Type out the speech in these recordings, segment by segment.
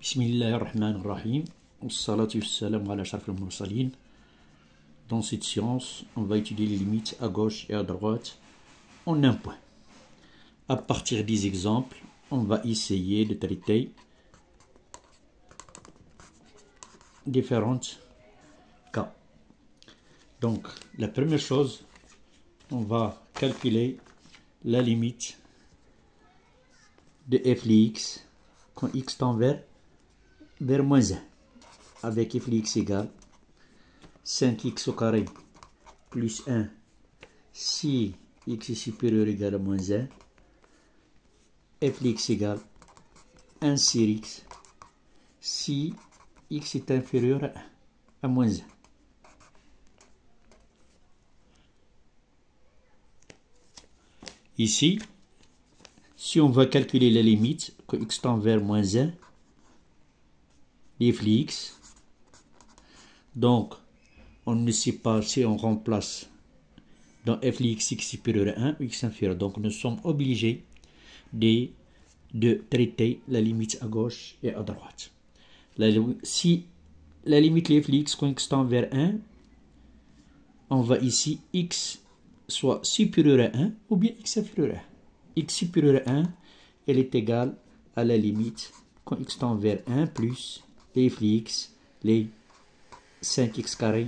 Bismillahirrahmanirrahim. Salatu wassalam ala ashraf al-mursalin. Dans cette séance, on va étudier les limites à gauche et à droite en un point. À partir des exemples, on va essayer de traiter différents cas. Donc, la première chose, on va calculer la limite de f de x quand x tend vers moins 1, avec f de x égale 5x au carré plus 1 si x est supérieur ou égal à moins 1, f de x égale 1 sur x si x est inférieur à moins 1. Ici, si on va calculer la limite quand x tend vers moins 1, f de x, donc on ne sait pas si on remplace dans f de x supérieur à 1 ou x inférieur. Donc nous sommes obligés de traiter la limite à gauche et à droite. Si la limite de f de x quand x tend vers 1, on va ici x soit supérieur à 1 ou bien x inférieur à 1. X supérieur à 1, elle est égale à la limite quand x tend vers 1 plus f de x, les 5x carré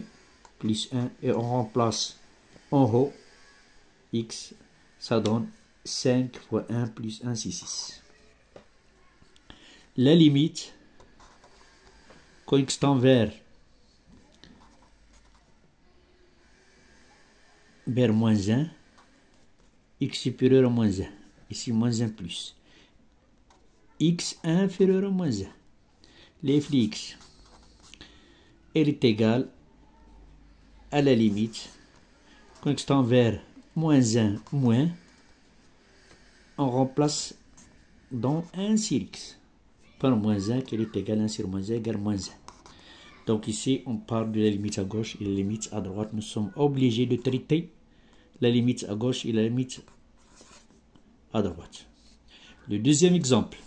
plus 1, et on remplace en haut x, ça donne 5 fois 1 plus 1, c'est 6. La limite quand x tend vers moins 1, x supérieur à moins 1, ici moins 1 plus, x inférieur à moins 1, f de x, elle est égale à la limite, quand x tend vers moins 1 moins, on remplace dans 1 sur x, par moins 1, qui est égal à 1 sur moins 1 égale moins 1. Donc ici, on parle de la limite à gauche et la limite à droite. Nous sommes obligés de traiter la limite à gauche et la limite à droite. Le deuxième exemple.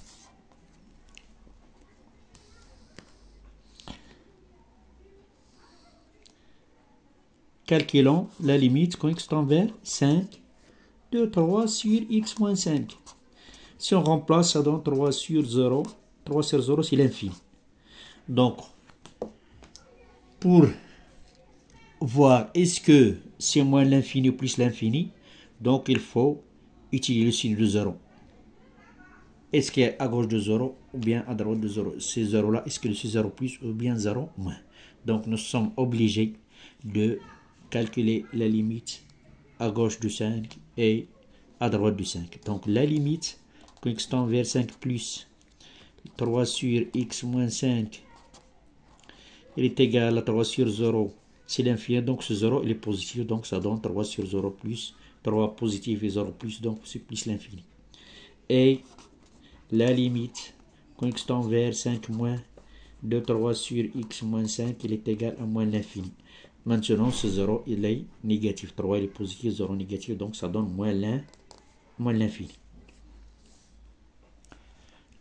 Calculons la limite quand x tend vers 5 de 3 sur x moins 5. Si on remplace, ça donne 3 sur 0. 3 sur 0, c'est l'infini. Donc, pour voir est-ce que c'est moins l'infini ou plus l'infini, donc il faut utiliser le signe de 0. Est-ce qu'il est à gauche de 0 ou bien à droite de 0? Ces 0 là, est-ce que c'est 0 plus ou bien 0 moins? Donc nous sommes obligés de calculer la limite à gauche de 5 et à droite de 5. Donc la limite, quand x tend vers 5 plus 3 sur x moins 5, il est égal à 3 sur 0. C'est l'infini, donc ce 0 il est positif, donc ça donne 3 sur 0 plus 3 positif et 0 plus, donc c'est plus l'infini. Et la limite, quand x tend vers 5 moins de 3 sur x moins 5, il est égal à moins l'infini. Maintenant, ce 0 il est négatif, 3 il est positif, 0 négatif, donc ça donne moins l'infini.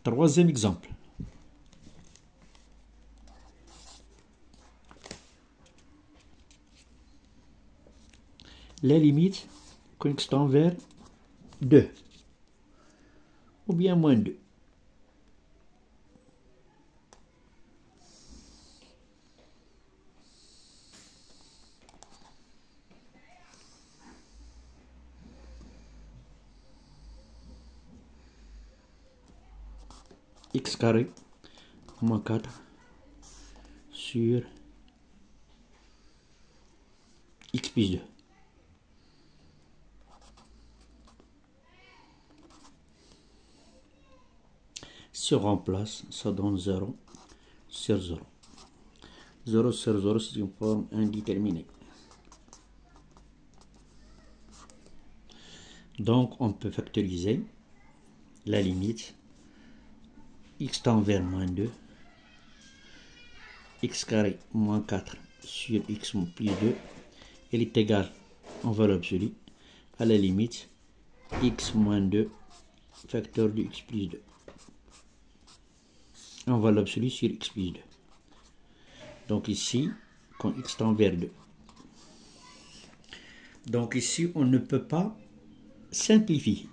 Troisième exemple. La limite quand x tend vers 2 ou bien moins 2. X carré moins 4 sur x plus 2. Si on remplace, ça donne 0 sur 0. 0 sur 0, c'est une forme indéterminée. Donc, on peut factoriser la limite x tend vers moins 2, x carré moins 4 sur x plus 2, elle est égale en valeur absolue à la limite x moins 2 facteur de x plus 2. en valeur absolue sur x plus 2. Donc ici, quand x tend vers 2. Donc ici, on ne peut pas simplifier.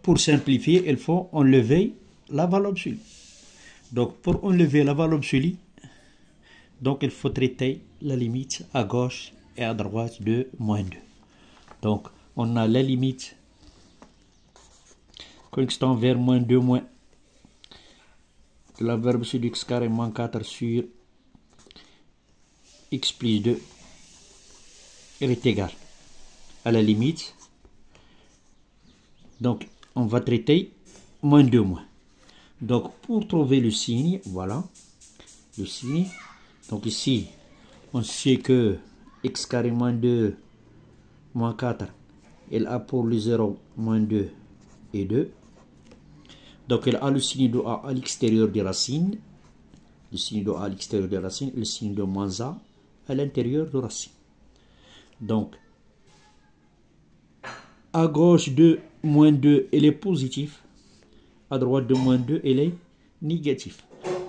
Pour simplifier, il faut enlever la valeur absolue. Donc pour enlever la valeur absolue, donc il faut traiter la limite à gauche et à droite de moins 2. Donc on a la limite quand x tend vers moins 2 moins la valeur absolue x carré moins 4 sur x plus 2, elle est égale à la limite. Donc on va traiter moins 2 moins. Donc pour trouver le signe, voilà le signe. Donc ici, on sait que x carré moins 2 moins 4, elle a pour le 0 moins 2 et 2. Donc elle a le signe de a à l'extérieur des racines, le signe de a à l'extérieur des racines, le signe de moins a à l'intérieur de racine. Donc à gauche de moins 2, elle est positive, à droite de moins 2, elle est négative.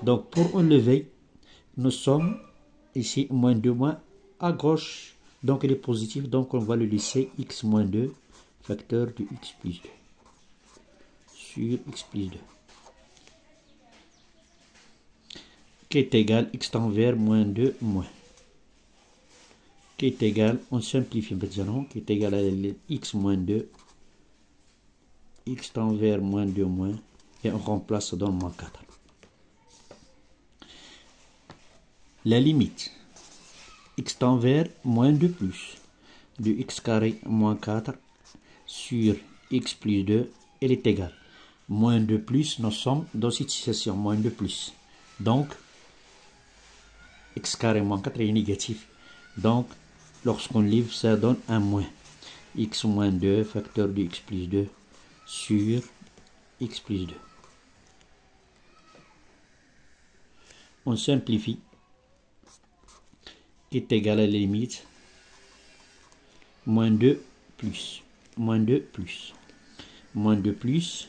Donc pour enlever, nous sommes ici moins 2 moins à gauche, donc elle est positive, donc on va le laisser x moins 2 facteur de x plus 2 sur x plus 2 qui est égal x tend vers moins 2 moins qui est égal, on simplifie maintenant, qui est égal à x moins 2 x tend vers moins 2 moins et on remplace dans moins 4. La limite x tend vers moins 2 plus de x carré moins 4 sur x plus 2, elle est égale moins 2 plus, nous sommes dans cette situation, moins 2 plus. Donc, x carré moins 4 est négatif. Donc, lorsqu'on livre, ça donne un moins. X moins 2 facteur de x plus 2 sur x plus 2. On simplifie, qui est égal à la limite moins 2 plus, moins 2 plus, moins 2 plus,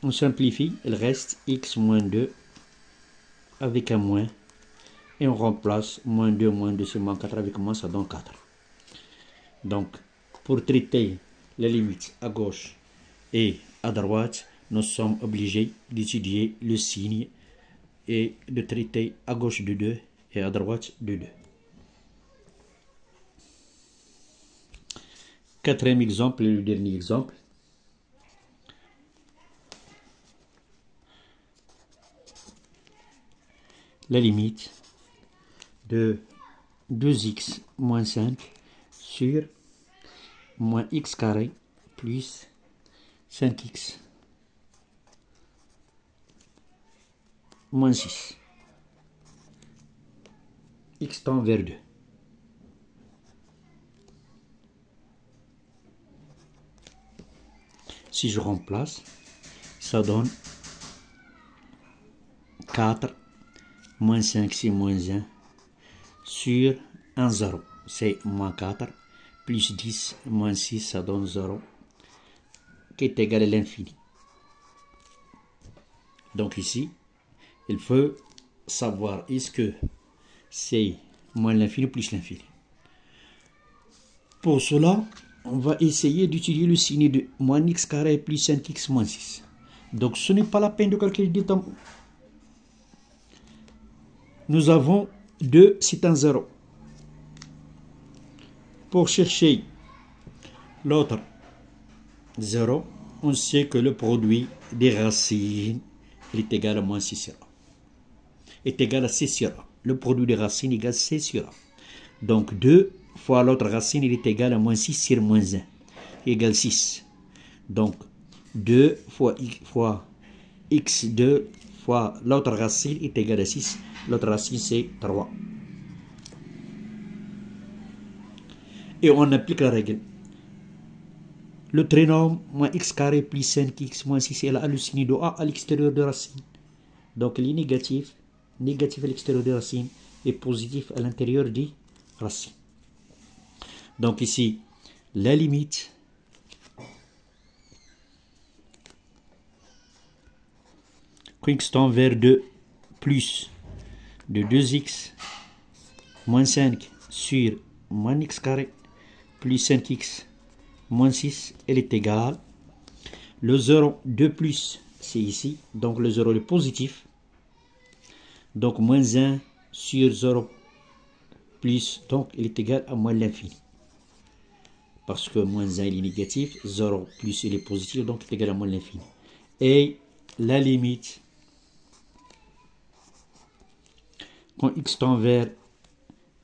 on simplifie, il reste x moins 2 avec un moins et on remplace moins 2 c'est moins 4 avec moins, ça donne 4. Donc pour traiter la limite à gauche et à droite, nous sommes obligés d'étudier le signe et de traiter à gauche de 2 et à droite de 2. Quatrième exemple, le dernier exemple. La limite de 2x moins 5 sur moins x carré plus 5x moins 6. X tend vers 2. Si je remplace, ça donne 4 moins 5, c'est moins 1 sur 1, 0. C'est moins 4 plus 10 moins 6, ça donne 0 qui est égal à l'infini. Donc ici, il faut savoir est-ce que c'est moins l'infini plus l'infini. Pour cela, on va essayer d'utiliser le signe de moins x carré plus 5x moins 6. Donc ce n'est pas la peine de calculer des temps. Nous avons 2, c'est un 0. Pour chercher l'autre 0, on sait que le produit des racines est égal à moins 6 sur A. Est égal à 6 sur A. Le produit des racines est égal à 6 sur A. Donc 2 fois l'autre racine, il est égal à moins 6 sur moins 1. Égale 6. Donc 2 fois x2 fois l'autre racine est égal à 6. L'autre racine c'est 3. Et on applique la règle. Le trinôme moins x carré plus 5x moins 6, elle a le signe de a à l'extérieur de racine. Donc il est négatif à l'extérieur de racine et positif à l'intérieur des racines. Donc ici, la limite x tend vers 2 plus de 2x moins 5 sur moins x carré plus 5x moins 6, elle est égale. Le 0 de plus, c'est ici. Donc le 0 est positif. Donc moins 1 sur 0 plus, donc il est égal à moins l'infini. Parce que moins 1 il est négatif, 0 plus il est positif, donc il est égal à moins l'infini. Et la limite, quand x tend vers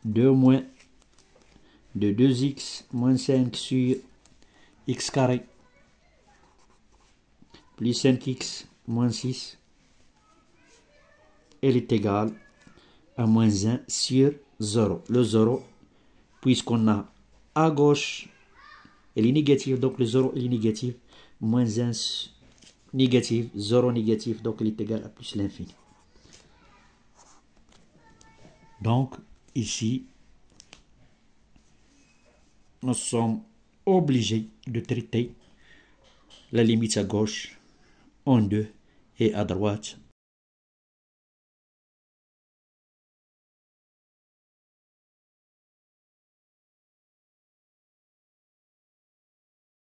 2 moins de 2x moins 5 sur x carré plus 5x moins 6, elle est égale à moins 1 sur 0. Le 0, puisqu'on a à gauche, elle est négative, donc le 0 est négatif, moins 1 négatif, 0 négatif, donc elle est égale à plus l'infini. Donc, ici, nous sommes obligés de traiter la limite à gauche en 2 et à droite